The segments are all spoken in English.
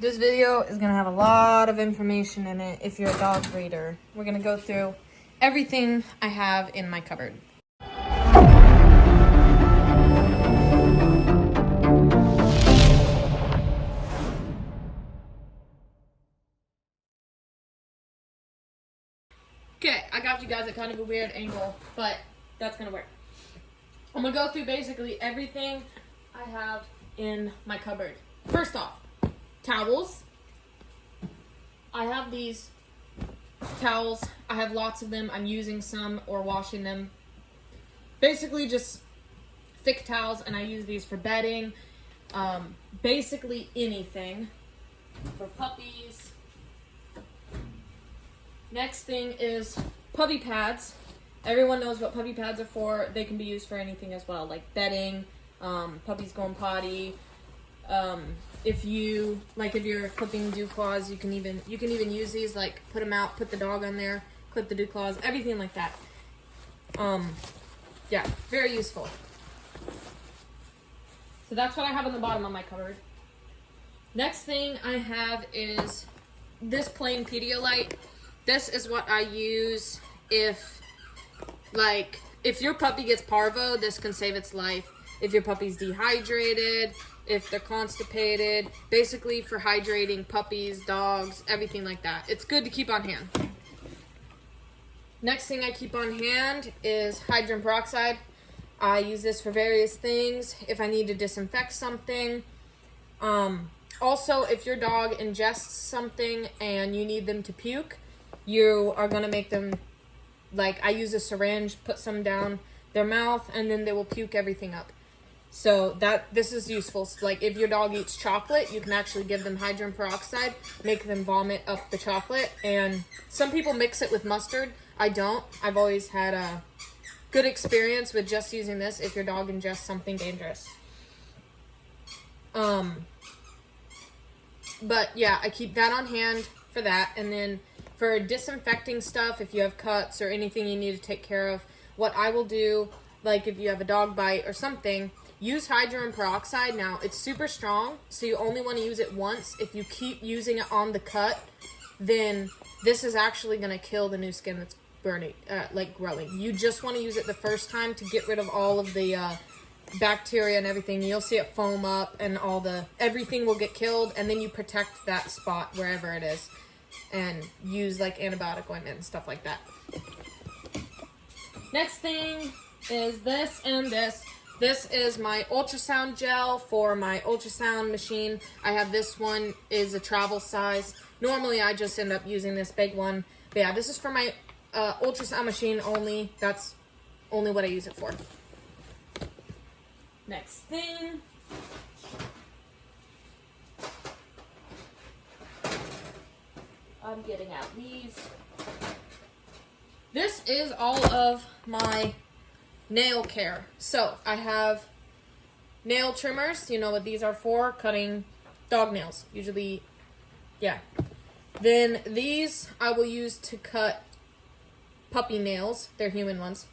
This video is gonna have a lot of information in it if you're a dog breeder. We're gonna go through everything I have in my cupboard. Okay, I got you guys at kind of a weird angle, but that's gonna work. I'm gonna go through basically everything I have in my cupboard. First off, towels. I have these towels. I have lots of them. I'm using some or washing them. Basically just thick towels, and I use these for bedding. Basically anything. For puppies. Next thing is puppy pads. Everyone knows what puppy pads are for. They can be used for anything as well, like bedding, puppies going potty. If you're clipping dew claws, you can even use these, like put them out, put the dog on there, clip the dew claws, everything like that. Yeah, very useful. So that's what I have on the bottom of my cupboard. Next thing I have is this plain Pedialyte. This is what I use if your puppy gets parvo, this can save its life. If your puppy's dehydrated, if they're constipated, basically for hydrating puppies, dogs, everything like that. It's good to keep on hand. Next thing I keep on hand is hydrogen peroxide. I use this for various things. If I need to disinfect something. Also, if your dog ingests something and you need them to puke, you are going to make them, I use a syringe, put some down their mouth, and then they will puke everything up. So this is useful. So, if your dog eats chocolate, you can actually give them hydrogen peroxide, make them vomit up the chocolate. And some people mix it with mustard. I don't. I've always had a good experience with just using this if your dog ingests something dangerous. But yeah, I keep that on hand for that. And then for disinfecting stuff, if you have cuts or anything you need to take care of, what I will do, if you have a dog bite or something, use hydrogen peroxide. Now, it's super strong, so you only want to use it once. If you keep using it on the cut, then this is actually going to kill the new skin that's burning, growing. You just want to use it the first time to get rid of all of the bacteria and everything. You'll see it foam up and everything will get killed, and then you protect that spot wherever it is and use antibiotic ointment and stuff like that. Next thing is this and this. This is my ultrasound gel for my ultrasound machine. I have this one, is a travel size. Normally I just end up using this big one. But yeah, this is for my ultrasound machine only. That's only what I use it for. Next thing. I'm getting out these. This is all of my nail care. So I have nail trimmers. You know what these are for? Cutting dog nails. Usually, yeah. Then these I will use to cut puppy nails. They're human ones.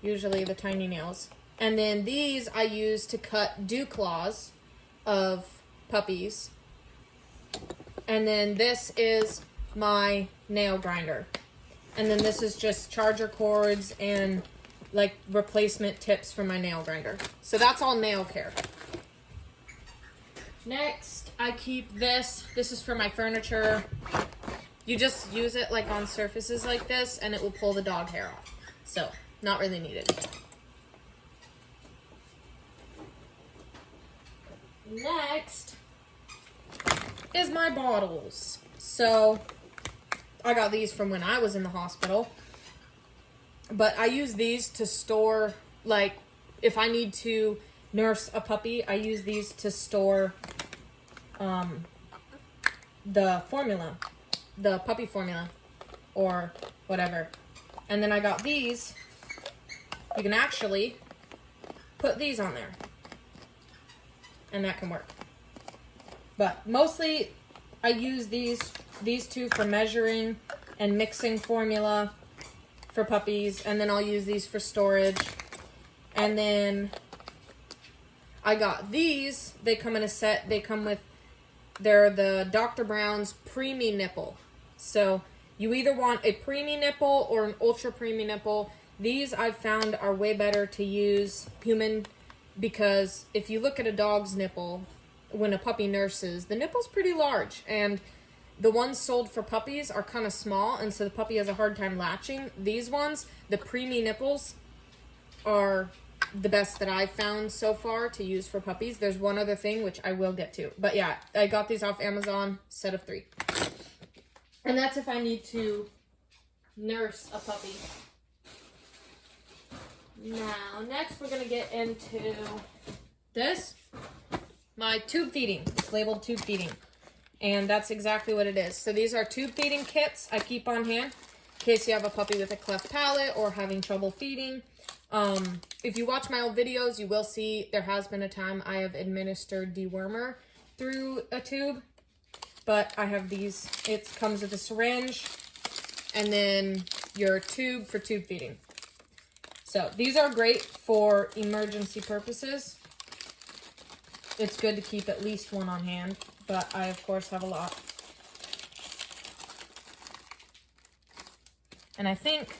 Usually the tiny nails. And then these I use to cut dew claws of puppies. And then this is my nail grinder. And then this is just charger cords and replacement tips for my nail grinder. So that's all nail care. Next, I keep this. This is for my furniture. You just use it on surfaces like this and it will pull the dog hair off. So, not really needed. Next is my bottles. So, I got these from when I was in the hospital. But I use these to store, if I need to nurse a puppy, I use these to store the formula, the puppy formula, or whatever. And then I got these. You can actually put these on there. And that can work. But mostly I use these two for measuring and mixing formula for puppies, and then I'll use these for storage. And then I got these. They come in a set. They come with They're the Dr. Brown's Preemie Nipple. So you either want a preemie nipple or an ultra preemie nipple. These I've found are way better to use human, because if you look at a dog's nipple when a puppy nurses, the nipple's pretty large, and the ones sold for puppies are kind of small, and so the puppy has a hard time latching. These ones, the preemie nipples, are the best that I've found so far to use for puppies. There's one other thing which I will get to, but yeah, I got these off Amazon, set of 3. And that's if I need to nurse a puppy. Now, next we're going to get into this. My tube feeding. It's labeled tube feeding. And that's exactly what it is. So these are tube feeding kits I keep on hand in case you have a puppy with a cleft palate or having trouble feeding. If you watch my old videos, you will see there has been a time I have administered dewormer through a tube. But I have these. It comes with a syringe and then your tube for tube feeding. So these are great for emergency purposes. It's good to keep at least one on hand, but I of course have a lot. And I think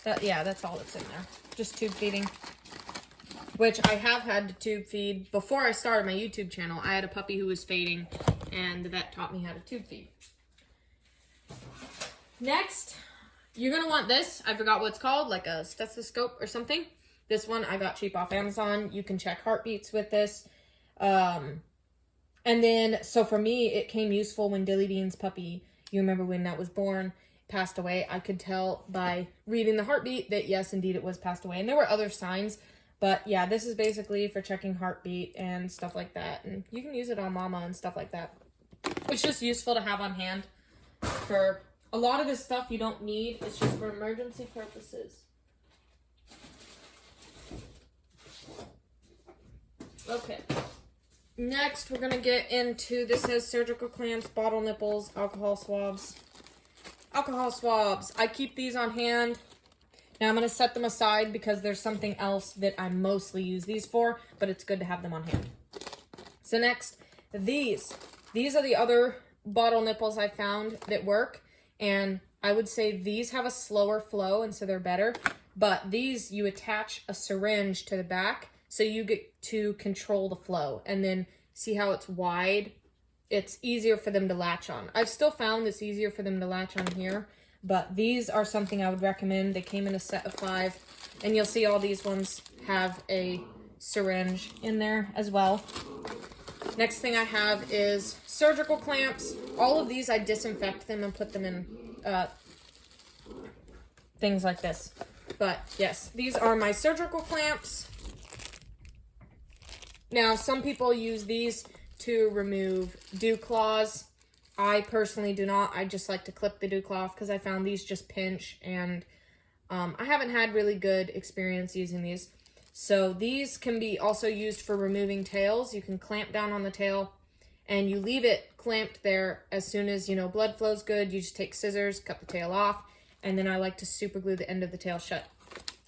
that, yeah, that's all that's in there. Just tube feeding, which I have had to tube feed. Before I started my YouTube channel, I had a puppy who was fading, and the vet taught me how to tube feed. Next, you're going to want this. I forgot what it's called, like a stethoscope or something. This one I got cheap off Amazon. You can check heartbeats with this. And then, so for me, it came useful when Dilly Bean's puppy, you remember when that was born, passed away. I could tell by reading the heartbeat that yes, indeed, it was passed away. And there were other signs, but yeah, this is basically for checking heartbeat and stuff like that. And you can use it on mama and stuff like that. It's just useful to have on hand. For a lot of this stuff you don't need. It's just for emergency purposes. Okay. Next, we're going to get into, this says surgical clamps, bottle nipples, alcohol swabs. Alcohol swabs. I keep these on hand. Now I'm going to set them aside because there's something else that I mostly use these for, but it's good to have them on hand. So next, these. These are the other bottle nipples I found that work, and I would say these have a slower flow, and so they're better. But these, you attach a syringe to the back, so you get to control the flow. And then see how it's wide? It's easier for them to latch on. I've still found it's easier for them to latch on here, but these are something I would recommend. They came in a set of 5, and you'll see all these ones have a syringe in there as well. Next thing I have is surgical clamps. All of these, I disinfect them and put them in things like this. But yes, these are my surgical clamps. Now, some people use these to remove dew claws. I personally do not. I just like to clip the dew claw because I found these just pinch, and I haven't had really good experience using these. So these can be also used for removing tails. You can clamp down on the tail and you leave it clamped there. As soon as, you know, blood flows good, you just take scissors, cut the tail off, and then I like to super glue the end of the tail shut.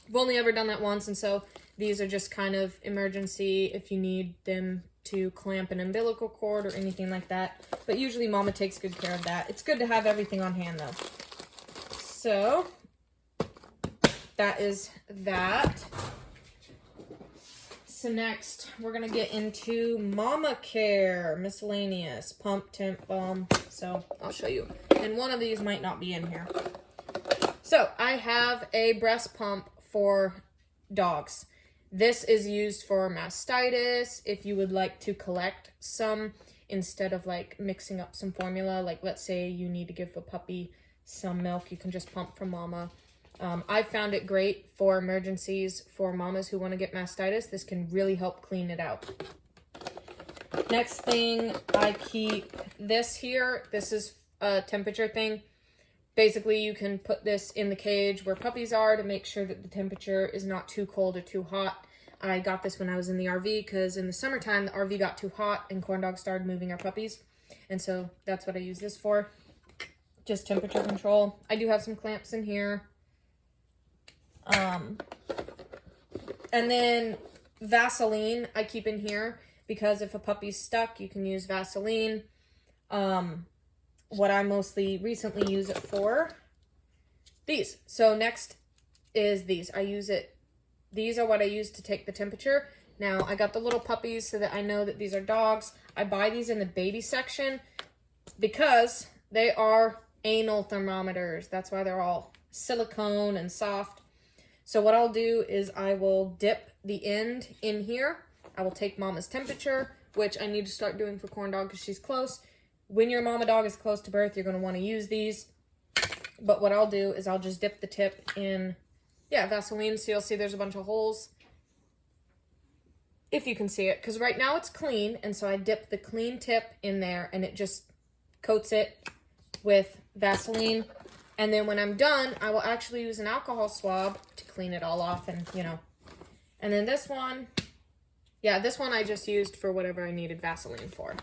I've only ever done that once, and so these are just kind of emergency if you need them to clamp an umbilical cord or anything like that. But usually mama takes good care of that. It's good to have everything on hand though. So that is that. So next, we're going to get into Mama Care, miscellaneous, pump, temp, balm. So I'll show you. And one of these might not be in here. So I have a breast pump for dogs. This is used for mastitis. If you would like to collect some instead of like mixing up some formula, like let's say you need to give a puppy some milk, you can just pump from mama. I found it great for emergencies for mamas who want to get mastitis. This can really help clean it out. Next thing, I keep this here. This is a temperature thing. Basically, you can put this in the cage where puppies are to make sure that the temperature is not too cold or too hot. I got this when I was in the RV because in the summertime, the RV got too hot and corn dogs started moving our puppies. And so that's what I use this for. Just temperature control. I do have some clamps in here. And then Vaseline I keep in here because if a puppy's stuck, you can use Vaseline. What I mostly recently use it for, these. So next is these. These are what I use to take the temperature. Now, I got the little puppies so that I know that these are dogs. I buy these in the baby section because they are anal thermometers. That's why they're all silicone and soft. So what I'll do is I will dip the end in here. I will take Mama's temperature, which I need to start doing for Corn Dog because she's close. When your mama dog is close to birth, you're going to want to use these. But what I'll do is I'll just dip the tip in, Vaseline. So you'll see there's a bunch of holes. If you can see it, because right now it's clean, and so I dip the clean tip in there, and it just coats it with Vaseline. And then when I'm done, I will actually use an alcohol swab to clean it all off, and And then this one, this one I just used for whatever I needed Vaseline for.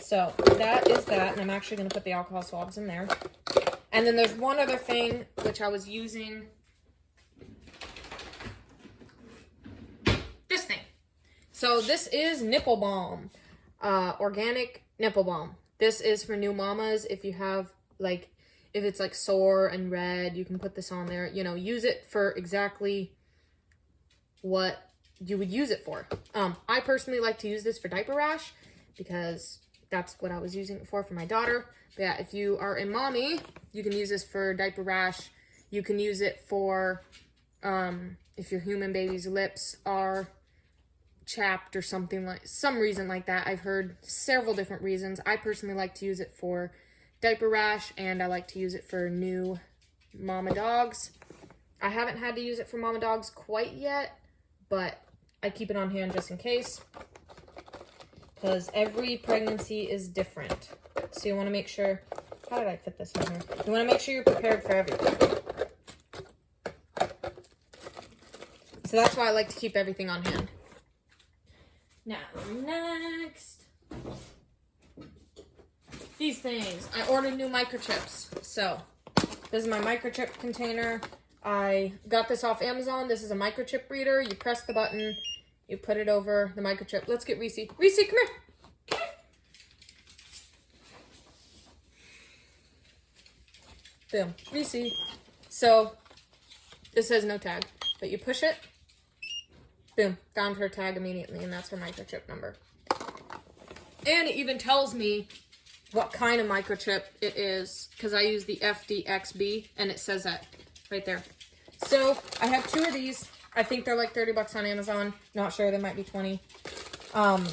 So that is that, and I'm actually going to put the alcohol swabs in there. And then there's one other thing which I was using. This thing. So this is nipple balm, organic nipple balm. This is for new mamas. If you have if it's like sore and red, you can put this on there. Use it for exactly what you would use it for. I personally like to use this for diaper rash because that's what I was using it for my daughter. But yeah, if you are a mommy, you can use this for diaper rash. You can use it for if your human baby's lips are chapped or some reason like that. I've heard several different reasons. I personally like to use it for diaper rash, and I like to use it for new mama dogs. I haven't had to use it for mama dogs quite yet, but I keep it on hand just in case, because every pregnancy is different. So you want to make sure, how did I fit this in here? You want to make sure you're prepared for everything. So that's why I like to keep everything on hand. Now, next, these things. I ordered new microchips. So, this is my microchip container. I got this off Amazon. This is a microchip reader. You press the button, you put it over the microchip. Let's get Reese. Reese, come here. Come here. Boom. Reese. So, this says no tag, but you push it. Boom, found her tag immediately, and that's her microchip number. And it even tells me what kind of microchip it is, because I use the FDXB, and it says that right there. So, I have 2 of these. I think they're like 30 bucks on Amazon. Not sure, they might be 20. And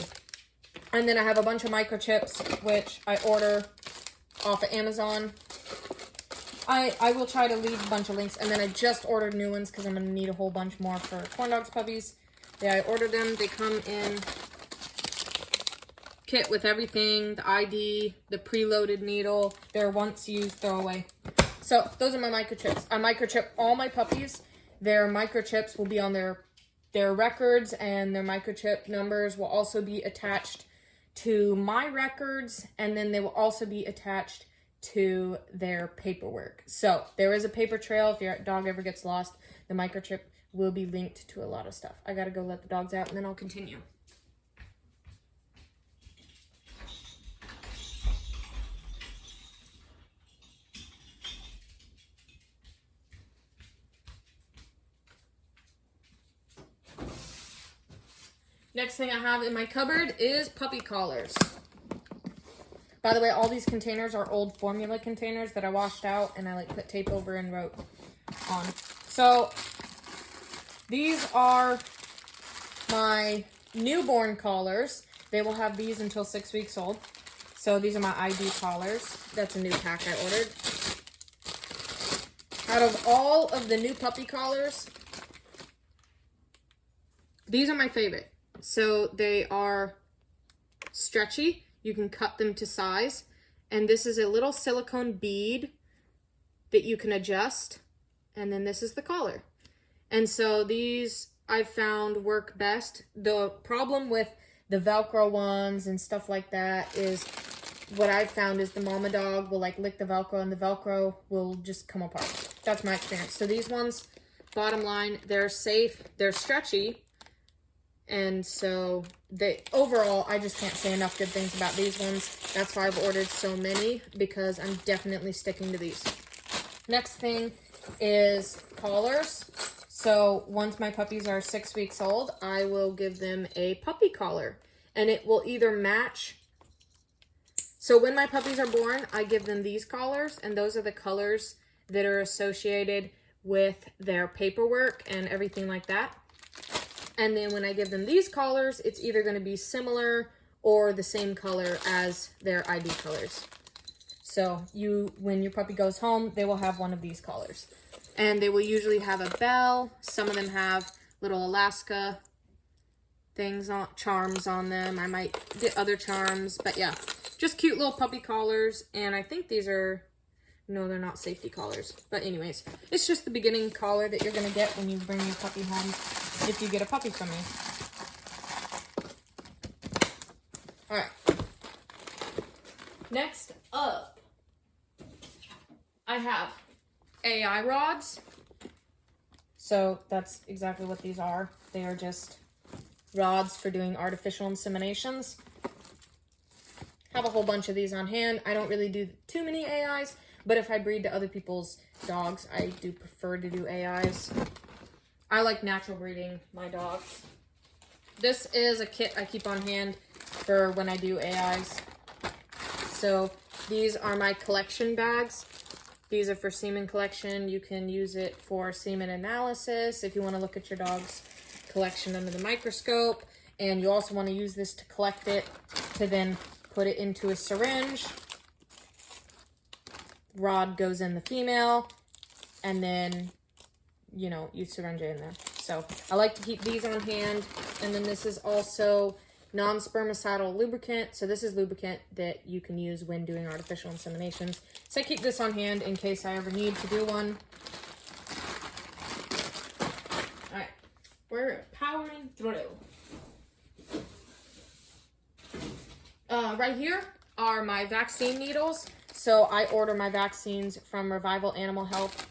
then I have a bunch of microchips, which I order off of Amazon. I will try to leave a bunch of links, and then I just ordered new ones, because I'm going to need a whole bunch more for Corn Dogs puppies. Yeah, I ordered them. They come in kit with everything, the ID, the preloaded needle. They're once used, throw away. So those are my microchips. I microchip all my puppies. Their microchips will be on their records, and their microchip numbers will also be attached to my records, and then they will also be attached to their paperwork. So there is a paper trail. If your dog ever gets lost, the microchip will be linked to a lot of stuff. I gotta go let the dogs out, and then I'll continue. Next thing I have in my cupboard is puppy collars. By the way, all these containers are old formula containers that I washed out, and I put tape over and wrote on. So these are my newborn collars. They will have these until 6 weeks old. So these are my ID collars. That's a new pack I ordered. Out of all of the new puppy collars, these are my favorite. So they are stretchy. You can cut them to size. And this is a little silicone bead that you can adjust. And then this is the collar. And so these I've found work best. The problem with the Velcro ones and stuff like that is what I've found is the mama dog will lick the Velcro, and the Velcro will just come apart. That's my experience. So these ones, bottom line, they're safe, they're stretchy, And so overall, I just can't say enough good things about these ones. That's why I've ordered so many, because I'm definitely sticking to these. Next thing is collars. So once my puppies are 6 weeks old, I will give them a puppy collar, and it will either match. So when my puppies are born, I give them these collars, and those are the colors that are associated with their paperwork and everything like that. And then when I give them these collars, it's either going to be similar or the same color as their ID colors. So when your puppy goes home, they will have one of these collars. And they will usually have a bell. Some of them have little Alaska charms on them. I might get other charms, but yeah, just cute little puppy collars. And I think these are, no, they're not safety collars. But anyways, it's just the beginning collar that you're going to get when you bring your puppy home, if you get a puppy from me. All right. Next up, I have AI rods. So that's exactly what these are. They are just rods for doing artificial inseminations. Have a whole bunch of these on hand. I don't really do too many AIs, but if I breed to other people's dogs, I do prefer to do AIs. I like natural breeding my dogs. This is a kit I keep on hand for when I do AIs. So these are my collection bags. These are for semen collection. You can use it for semen analysis if you want to look at your dog's collection under the microscope. And you also want to use this to collect it, to then put it into a syringe. Rod goes in the female, and then, you know, you syringe it in there. So I like to keep these on hand. And then this is also non-spermicidal lubricant. So this is lubricant that you can use when doing artificial inseminations. So I keep this on hand in case I ever need to do one. All right, we're powering through. Right here are my vaccine needles. So I order my vaccines from Revival Animal Health,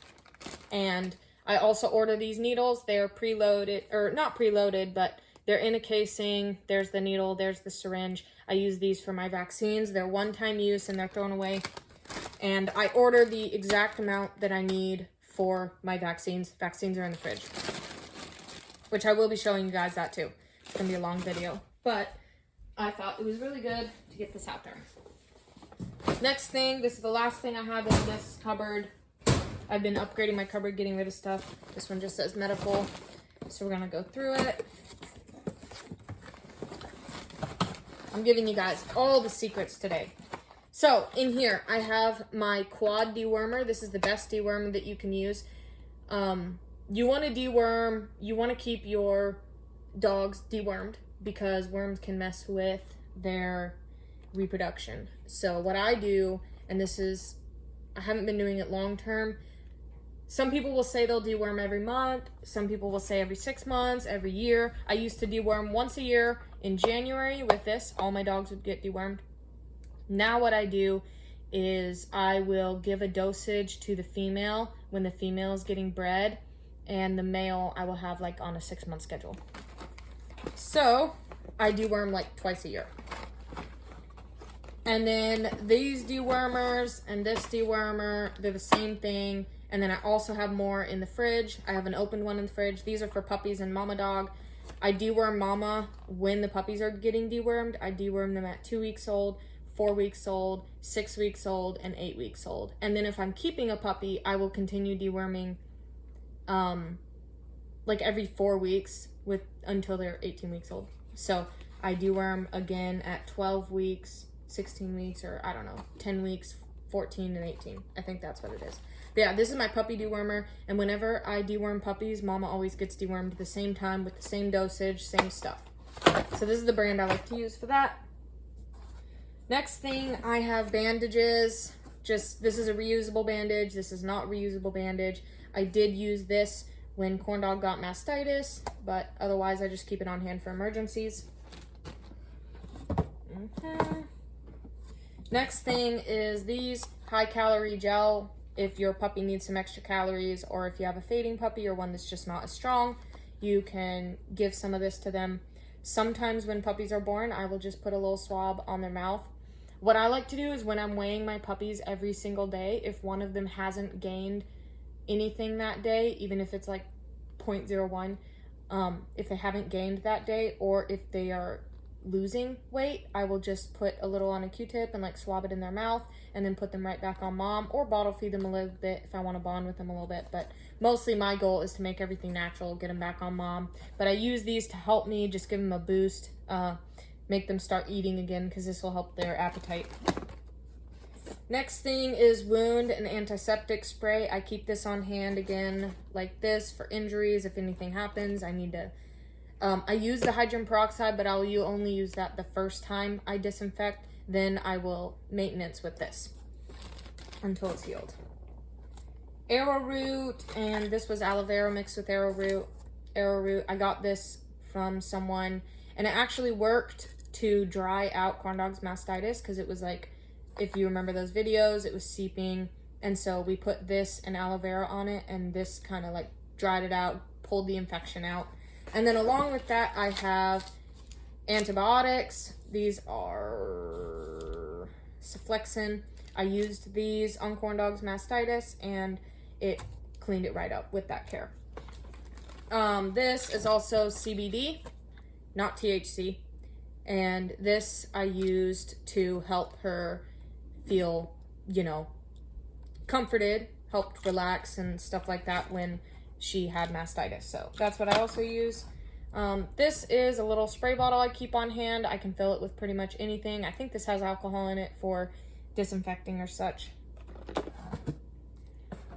and I also order these needles. They are preloaded, or not preloaded, but they're in a casing. There's the needle, there's the syringe. I use these for my vaccines. They're one-time use and they're thrown away. And I order the exact amount that I need for my vaccines. Vaccines are in the fridge, which I will be showing you guys that too. It's gonna be a long video, but I thought it was really good to get this out there. Next thing, this is the last thing I have in this cupboard. I've been upgrading my cupboard, getting rid of stuff. This one just says medical, so we're gonna go through it. I'm giving you guys all the secrets today. So in here, I have my quad dewormer. This is the best dewormer that you can use. You want to deworm, you want to keep your dogs dewormed because worms can mess with their reproduction. So what I do, and this is, I haven't been doing it long term. Some people will say they'll deworm every month. Some people will say every 6 months, every year. I used to deworm once a year. In January with this, all my dogs would get dewormed. Now what I do is I will give a dosage to the female when the female is getting bred, and the male I will have like on a 6-month schedule. So I deworm like twice a year. And then these dewormers and this dewormer, they're the same thing. And then I also have more in the fridge. I have an opened one in the fridge. These are for puppies and mama dog. I deworm mama when the puppies are getting dewormed. I deworm them at 2 weeks old, 4 weeks old, 6 weeks old, and 8 weeks old. And then if I'm keeping a puppy, I will continue deworming like every 4 weeks until they're 18 weeks old. So I deworm again at 12 weeks, 16 weeks, or I don't know, 10 weeks, 14 and 18. I think that's what it is. But yeah, this is my puppy dewormer, and whenever I deworm puppies, mama always gets dewormed at the same time with the same dosage, same stuff. So this is the brand I like to use for that. Next thing, I have bandages. This is a reusable bandage. This is not reusable bandage. I did use this when Corn Dog got mastitis, but otherwise I just keep it on hand for emergencies. Okay. Next thing is these high-calorie gel. If your puppy needs some extra calories, or if you have a fading puppy or one that's just not as strong, you can give some of this to them. Sometimes when puppies are born, I will just put a little swab on their mouth. What I like to do is when I'm weighing my puppies every single day, if one of them hasn't gained anything that day, even if it's like 0.01, if they haven't gained that day, or if they are losing weight, I will just put a little on a Q-tip and like swab it in their mouth and then put them right back on mom, or bottle feed them a little bit if I want to bond with them a little bit. But mostly my goal is to make everything natural, get them back on mom. But I use these to help me just give them a boost, make them start eating again, because this will help their appetite. Next thing is wound and antiseptic spray. I keep this on hand again like this for injuries. If anything happens, I need to I use the hydrogen peroxide, but I'll only use that the first time I disinfect. Then I will maintenance with this until it's healed. Arrowroot, and this was aloe vera mixed with arrowroot. I got this from someone, and it actually worked to dry out corn dog's mastitis, because it was like, if you remember those videos, it was seeping, and so we put this and aloe vera on it, and this kind of like dried it out, pulled the infection out. And then along with that, I have antibiotics. These are Ceflexin. I used these on corn dog's mastitis, and it cleaned it right up with that care. This is also CBD, not THC. And this I used to help her feel, you know, comforted, helped relax and stuff like that when she had mastitis. So that's what I also use. This is a little spray bottle I keep on hand. I can fill it with pretty much anything. I think this has alcohol in it for disinfecting or such.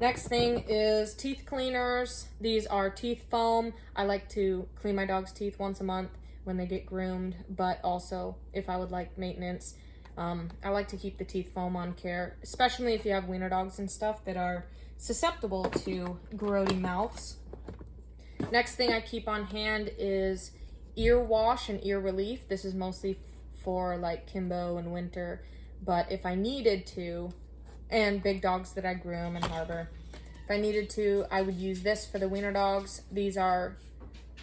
Next thing is teeth cleaners. These are teeth foam. I like to clean my dog's teeth once a month when they get groomed, but also if I would like maintenance, I like to keep the teeth foam on care, especially if you have wiener dogs and stuff that are susceptible to grody mouths. Next thing I keep on hand is ear wash and ear relief. This is mostly for like Kimbo and Winter, but if I needed to, and big dogs that I groom and harbor, if I needed to, I would use this for the wiener dogs. These are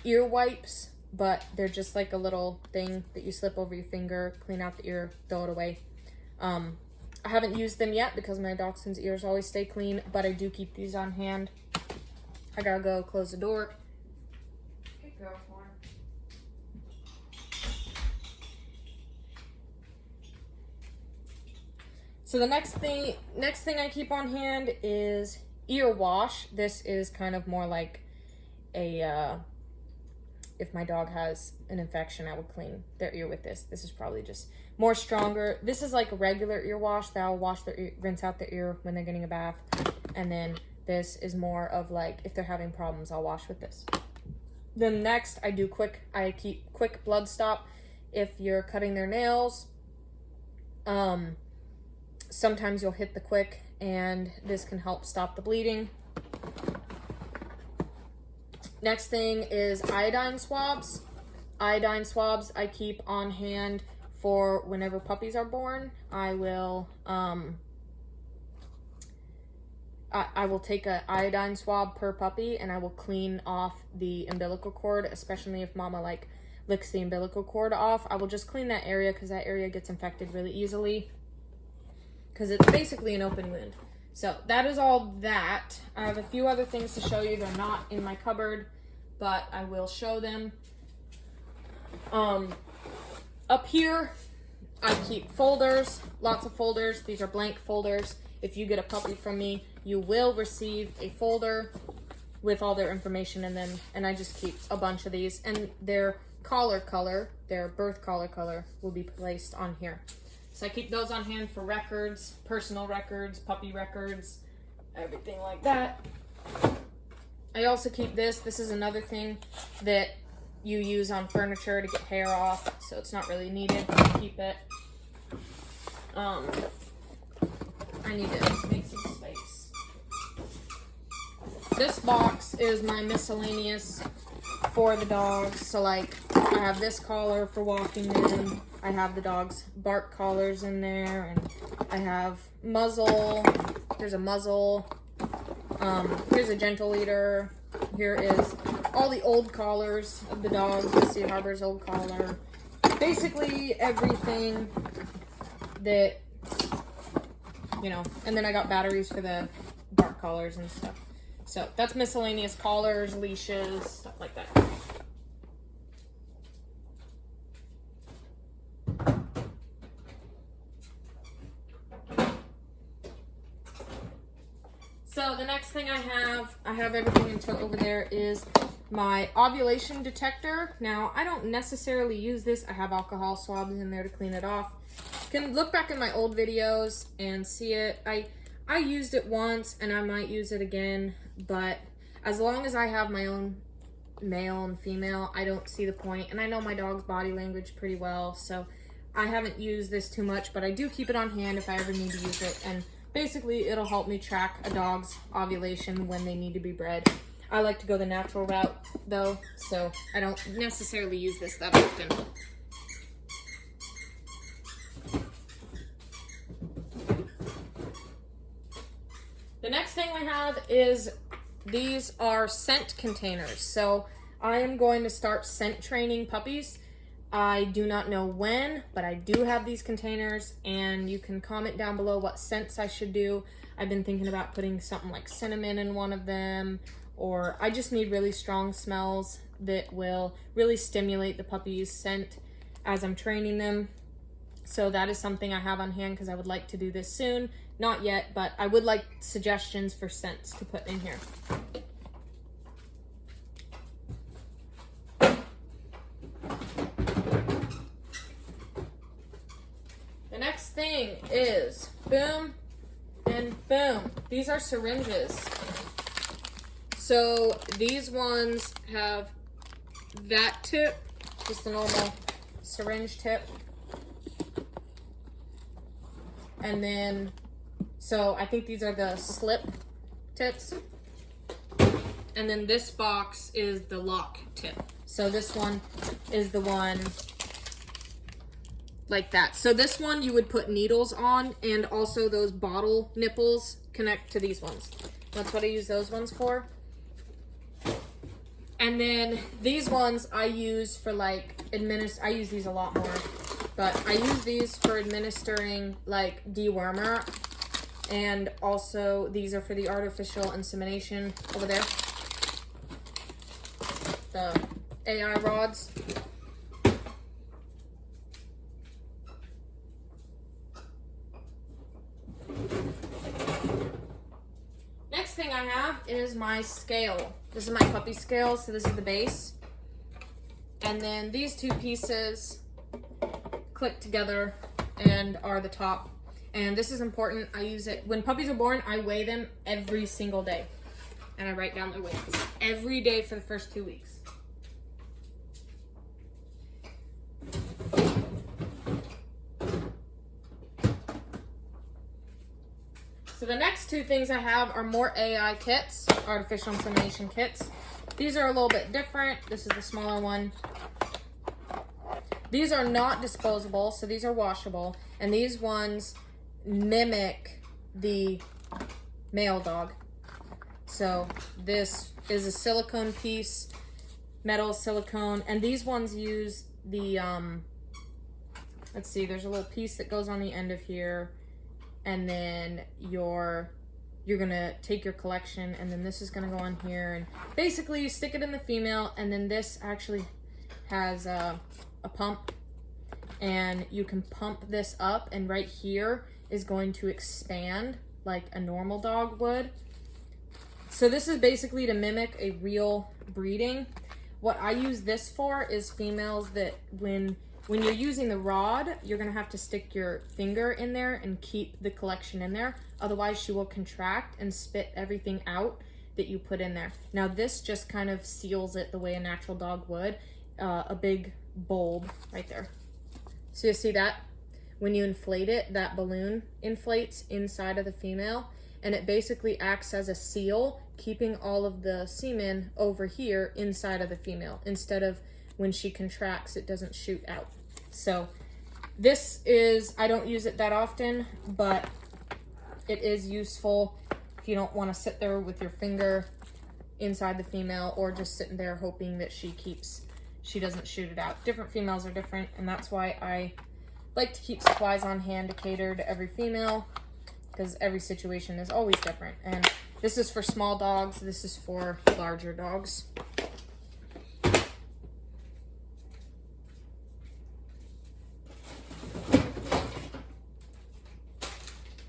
ear wipes, but they're just like a little thing that you slip over your finger, clean out the ear, throw it away. I haven't used them yet because my dachshund's ears always stay clean, but I do keep these on hand. I gotta go close the door. Good girl, Fawn. So the next thing I keep on hand is ear wash. This is kind of more like a, if my dog has an infection, I would clean their ear with this. This is probably just more stronger. This is like a regular ear wash that I'll wash their ear, rinse out their ear when they're getting a bath. And then this is more of like, if they're having problems, I'll wash with this. Then next I keep quick blood stop. If you're cutting their nails, sometimes you'll hit the quick and this can help stop the bleeding. Next thing is iodine swabs. Iodine swabs I keep on hand for whenever puppies are born. I will take an iodine swab per puppy, and I will clean off the umbilical cord, especially if mama like licks the umbilical cord off. I will just clean that area because that area gets infected really easily because it's basically an open wound. So that is all that. I have a few other things to show you. They're not in my cupboard, but I will show them. Up here, I keep folders, lots of folders. These are blank folders. If you get a puppy from me, you will receive a folder with all their information in them, and I just keep a bunch of these. And their collar color, their birth collar color, will be placed on here. So I keep those on hand for records, personal records, puppy records, everything like that. I also keep this. This is another thing that you use on furniture to get hair off, so it's not really needed. Keep it. I need to make some space. This box is my miscellaneous for the dogs. So like, I have this collar for walking them. I have the dog's bark collars in there, and I have muzzle. Here's a muzzle. Here's a gentle leader. Here is all the old collars of the dogs. Missy Harbor's old collar. Basically everything that, you know, and then I got batteries for the bark collars and stuff. So that's miscellaneous collars, leashes, stuff like that. So the next thing I have everything until over there is my ovulation detector. Now, I don't necessarily use this. I have alcohol swabs in there to clean it off. You can look back in my old videos and see it. I used it once and I might use it again, but as long as I have my own male and female, I don't see the point. And I know my dog's body language pretty well, so I haven't used this too much, but I do keep it on hand if I ever need to use it. And basically, it'll help me track a dog's ovulation when they need to be bred. I like to go the natural route, though, so I don't necessarily use this that often. The next thing we have is these are scent containers. So I am going to start scent training puppies. I do not know when, but I do have these containers, and you can comment down below what scents I should do. I've been thinking about putting something like cinnamon in one of them, or I just need really strong smells that will really stimulate the puppy's scent as I'm training them. So that is something I have on hand because I would like to do this soon. Not yet, but I would like suggestions for scents to put in here. Next thing is boom and boom. These are syringes. So these ones have that tip, just a normal syringe tip. And then, so I think these are the slip tips. And then this box is the lock tip. So this one is the one like that. So this one you would put needles on, and also those bottle nipples connect to these ones. That's what I use those ones for. And then these ones I use for like I use these a lot more, but I use these for administering like dewormer, and also these are for the artificial insemination over there. The AI rods. Next thing I have is my scale. This is my puppy scale, so this is the base. And then these two pieces click together and are the top. And this is important. I use it when puppies are born. I weigh them every single day, and I write down their weights every day for the first 2 weeks. So the next two things I have are more AI kits, artificial insemination kits. These are a little bit different. This is the smaller one. These are not disposable, so these are washable. And these ones mimic the male dog. So this is a silicone piece, metal silicone. And these ones use the, let's see, there's a little piece that goes on the end of here. And then you're gonna take your collection, and then this is gonna go on here, and basically you stick it in the female, and then this actually has a pump, and you can pump this up, and right here is going to expand like a normal dog would. So this is basically to mimic a real breeding. What I use this for is females that when you're using the rod, you're gonna have to stick your finger in there and keep the collection in there. Otherwise, she will contract and spit everything out that you put in there. Now, this just kind of seals it the way a natural dog would. A big bulb right there. So you see that? When you inflate it, that balloon inflates inside of the female, and it basically acts as a seal, keeping all of the semen over here inside of the female, instead of when she contracts, it doesn't shoot out. So this is, I don't use it that often, but it is useful if you don't want to sit there with your finger inside the female, or just sitting there hoping that she doesn't shoot it out. Different females are different, and that's why I like to keep supplies on hand to cater to every female, because every situation is always different. And this is for small dogs, this is for larger dogs.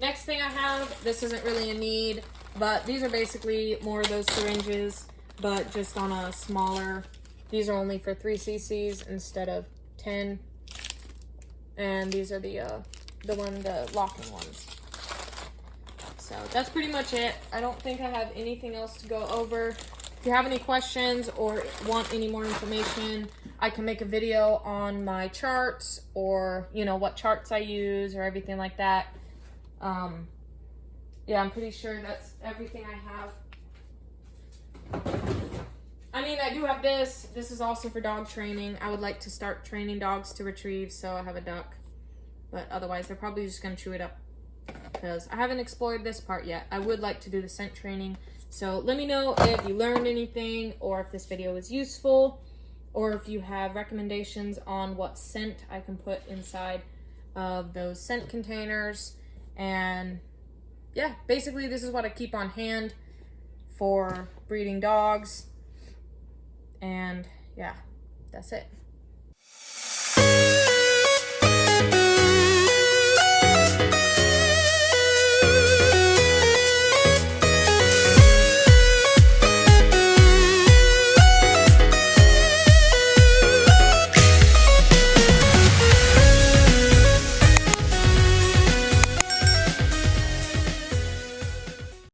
Next thing I have, this isn't really a need, but these are basically more of those syringes, but just on a smaller. These are only for 3 cc's instead of 10. And these are the locking ones. So that's pretty much it. I don't think I have anything else to go over. If you have any questions or want any more information, I can make a video on my charts, or, you know, what charts I use or everything like that. Yeah, I'm pretty sure that's everything I have. I mean, I do have this. This is also for dog training. I would like to start training dogs to retrieve, so I have a duck. But otherwise, they're probably just going to chew it up, because I haven't explored this part yet. I would like to do the scent training. So let me know if you learned anything, or if this video was useful, or if you have recommendations on what scent I can put inside of those scent containers. And yeah, basically this is what I keep on hand for breeding dogs. And yeah, that's it.